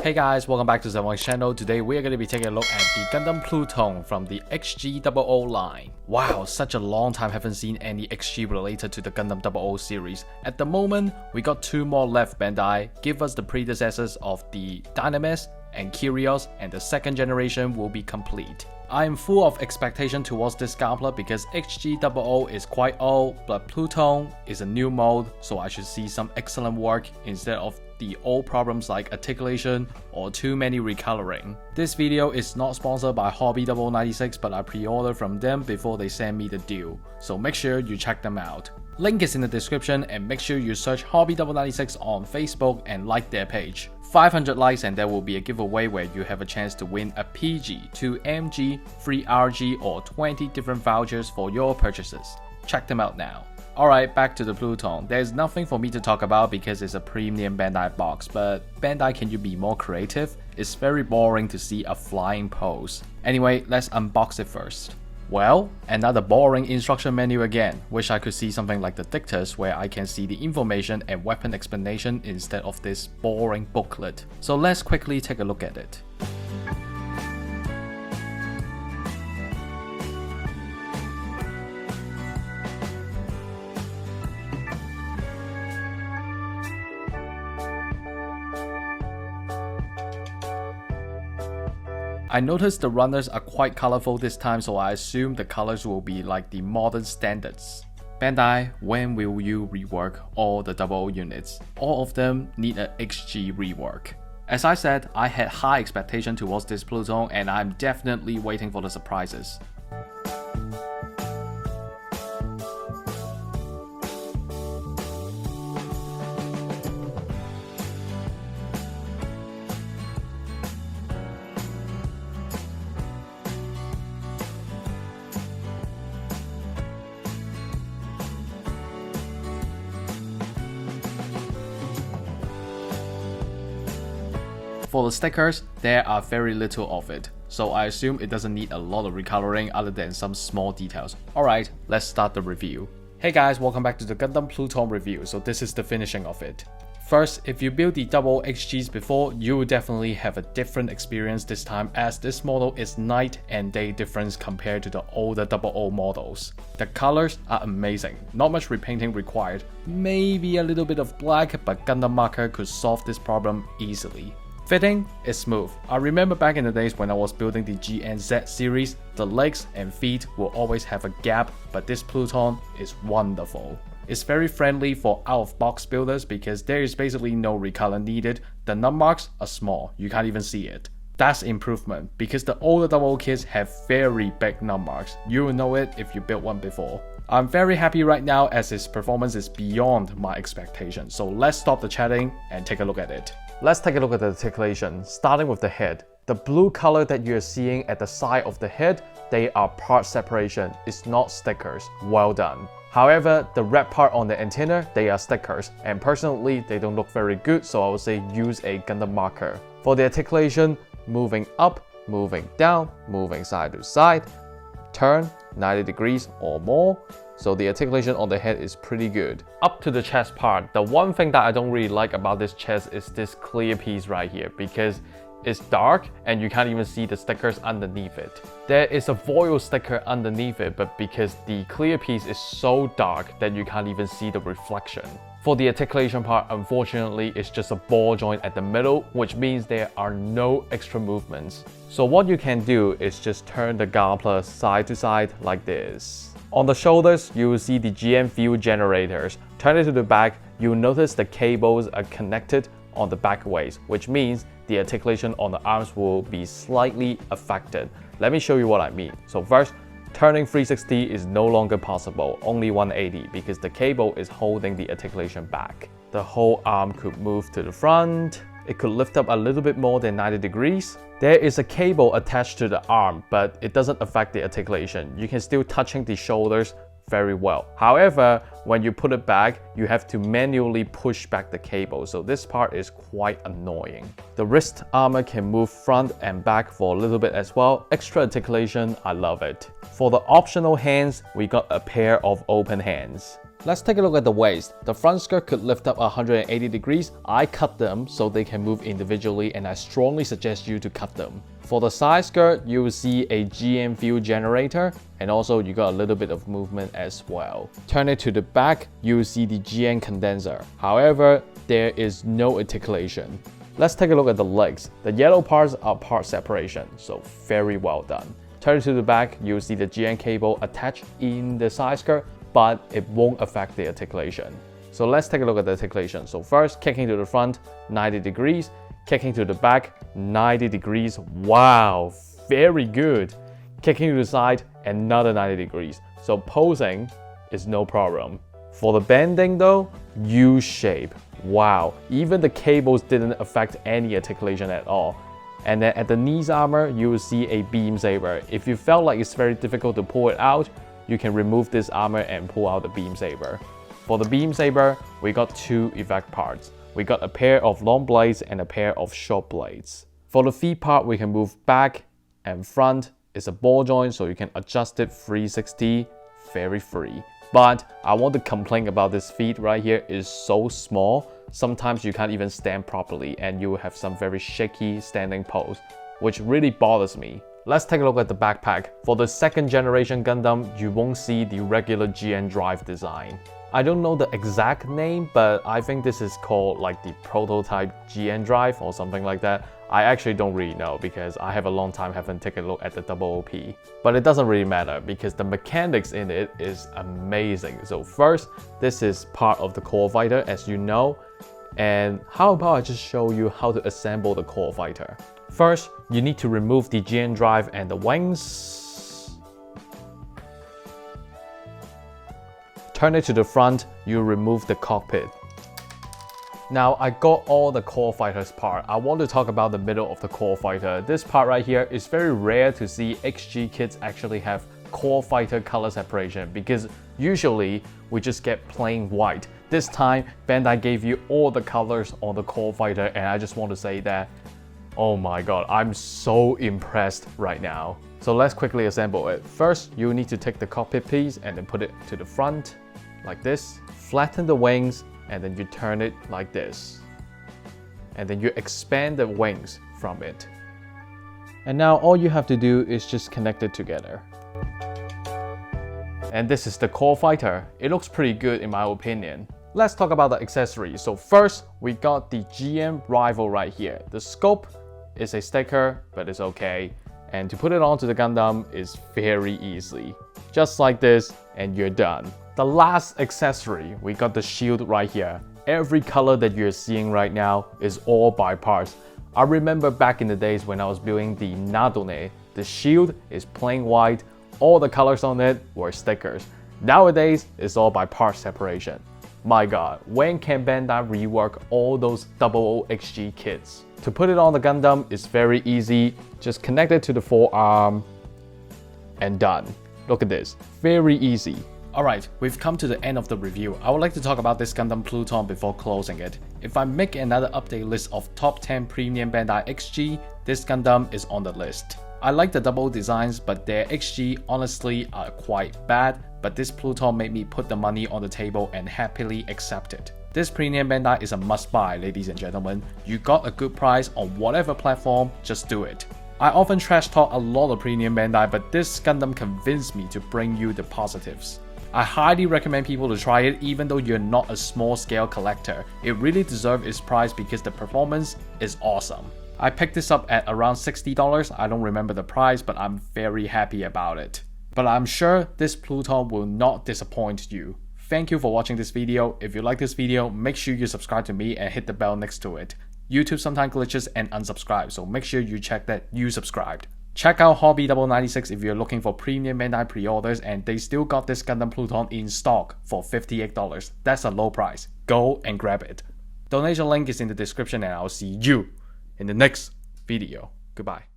Hey guys, welcome back to Zethythonix channel. Today we are going to be taking a look at the Gundam Plutone from the HG00 line. Wow, such a long time haven't seen any HG related to the Gundam 00 series. At the moment, we got two more left. Bandai give us the predecessors of the H.L.M.S and Kyrios, and the second generation will be complete. I am full of expectation towards this Gunpla because HG00 is quite old, but Plutone is a new mode, so I should see some excellent work instead of the old problems like articulation or too many recoloring. This video is not sponsored by Hobby 096, but I pre-ordered from them before they send me the deal, so make sure you check them out. Link is in the description, and make sure you search Hobby 096 on Facebook and like their page. 500 likes and there will be a giveaway where you have a chance to win a PG, 2 MG, free RG or 20 different vouchers for your purchases. Check them out now. Alright, back to the Plutone. There's nothing for me to talk about because it's a premium Bandai box, but Bandai, can you be more creative? It's very boring to see a flying pose. Anyway, let's unbox it first. Well, another boring instruction menu again. Wish I could see something like the dictators where I can see the information and weapon explanation instead of this boring booklet. So let's quickly take a look at it. I noticed the runners are quite colorful this time, so I assume the colors will be like the modern standards. Bandai, when will you rework all the 00 units? All of them need a HG rework. As I said, I had high expectation towards this Plutone and I'm definitely waiting for the surprises. For the stickers, there are very little of it, so I assume it doesn't need a lot of recoloring other than some small details. Alright, let's start the review. Hey guys, welcome back to the Gundam Plutone review, so this is the finishing of it. First, if you built the double HGs before, you will definitely have a different experience this time, as this model is night and day difference compared to the older 00 models. The colors are amazing, not much repainting required, maybe a little bit of black, but Gundam marker could solve this problem easily. Fitting is smooth. I remember back in the days when I was building the GN-Z series, the legs and feet will always have a gap, but this Plutone is wonderful. It's very friendly for out-of-box builders because there is basically no recolor needed. The num marks are small, you can't even see it. That's improvement because the older 00 kits have very big num marks. You will know it if you built one before. I'm very happy right now as its performance is beyond my expectations, so let's stop the chatting and take a look at it. Let's take a look at the articulation, starting with the head. The blue color that you're seeing at the side of the head, they are part separation, it's not stickers. Well done. However, the red part on the antenna, they are stickers, and personally, they don't look very good, so I would say use a Gundam marker. For the articulation, moving up, moving down, moving side to side, turn 90 degrees or more, so the articulation on the head is pretty good. Up to the chest part, the one thing that I don't really like about this chest is this clear piece right here because it's dark and you can't even see the stickers underneath it. There is a foil sticker underneath it, but because the clear piece is so dark that you can't even see the reflection. For the articulation part, unfortunately, it's just a ball joint at the middle, which means there are no extra movements. So what you can do is just turn the Gunpla side to side like this. On the shoulders, you will see the GN fuel generators. Turn it to the back, you'll notice the cables are connected on the back waist, which means the articulation on the arms will be slightly affected. Let me show you what I mean. So first, turning 360 is no longer possible, only 180 because the cable is holding the articulation back. The whole arm could move to the front. It could lift up a little bit more than 90 degrees. There is a cable attached to the arm, but it doesn't affect the articulation. You can still touching the shoulders very well. However, when you put it back, you have to manually push back the cable, so this part is quite annoying. The wrist armor can move front and back for a little bit as well. Extra articulation, I love it. For the optional hands, we got a pair of open hands. Let's take a look at the waist. The front skirt could lift up 180 degrees. I cut them so they can move individually, and I strongly suggest you to cut them. For the side skirt, you will see a GN view generator, and also you got a little bit of movement as well. Turn it to the back, you will see the GN condenser. However, there is no articulation. Let's take a look at the legs. The yellow parts are part separation, so very well done. Turn it to the back, you will see the GN cable attached in the side skirt, but it won't affect the articulation. So let's take a look at the articulation. So first, kicking to the front, 90 degrees. Kicking to the back, 90 degrees. Wow, very good. Kicking to the side, another 90 degrees. So posing is no problem. For the bending though, U shape. Wow, even the cables didn't affect any articulation at all. And then at the knees armor, you will see a beam saber. If you felt like it's very difficult to pull it out, you can remove this armor and pull out the beam saber. For the beam saber, we got two effect parts. We got a pair of long blades and a pair of short blades. For the feet part, we can move back and front. It's a ball joint, so you can adjust it 360, very free. But I want to complain about this feet right here. It's so small. Sometimes you can't even stand properly and you will have some very shaky standing pose, which really bothers me. Let's take a look at the backpack. For the second generation Gundam, you won't see the regular GN drive design. I don't know the exact name, but I think this is called like the prototype GN drive or something like that. I actually don't really know because I have a long time haven't taken a look at the OOP. But it doesn't really matter because the mechanics in it is amazing. So first, this is part of the core fighter, as you know. And how about I just show you how to assemble the core fighter. First, you need to remove the GN drive and the wings. Turn it to the front, you remove the cockpit. Now I got all the core fighters part. I want to talk about the middle of the core fighter. This part right here is very rare to see HG kits actually have core fighter color separation because usually we just get plain white. This time Bandai gave you all the colors on the core fighter, and I just want to say that, oh my god, I'm so impressed right now. So let's quickly assemble it. First, you need to take the cockpit piece and then put it to the front like this. Flatten the wings and then you turn it like this. And then you expand the wings from it. And now all you have to do is just connect it together. And this is the core fighter. It looks pretty good in my opinion. Let's talk about the accessories. So first, we got the GN rival right here. The scope is a sticker, but it's okay. And to put it onto the Gundam is very easy. Just like this, and you're done. The last accessory, we got the shield right here. Every color that you're seeing right now is all by parts. I remember back in the days when I was building the Nadleeh, the shield is plain white, all the colors on it were stickers. Nowadays, it's all by part separation. My god, when can Bandai rework all those 00 HG kits? To put it on the Gundam is very easy. Just connect it to the forearm and done. Look at this, very easy. Alright, we've come to the end of the review. I would like to talk about this Gundam Plutone before closing it. If I make another update list of top 10 premium Bandai XG, this Gundam is on the list. I like the double designs, but their XG honestly are quite bad, but this Plutone made me put the money on the table and happily accept it. This premium Bandai is a must buy, ladies and gentlemen. You got a good price on whatever platform, just do it. I often trash talk a lot of premium Bandai, but this Gundam convinced me to bring you the positives. I highly recommend people to try it even though you're not a small scale collector. It really deserves its price because the performance is awesome. I picked this up at around $60, I don't remember the price, but I'm very happy about it. But I'm sure this Plutone will not disappoint you. Thank you for watching this video. If you like this video, make sure you subscribe to me and hit the bell next to it. YouTube sometimes glitches and unsubscribe, so make sure you check that you subscribed. Check out Hobby 96 if you're looking for premium Bandai pre-orders, and they still got this Gundam Plutone in stock for $58. That's a low price. Go and grab it. Donation link is in the description, and I'll see you in the next video. Goodbye.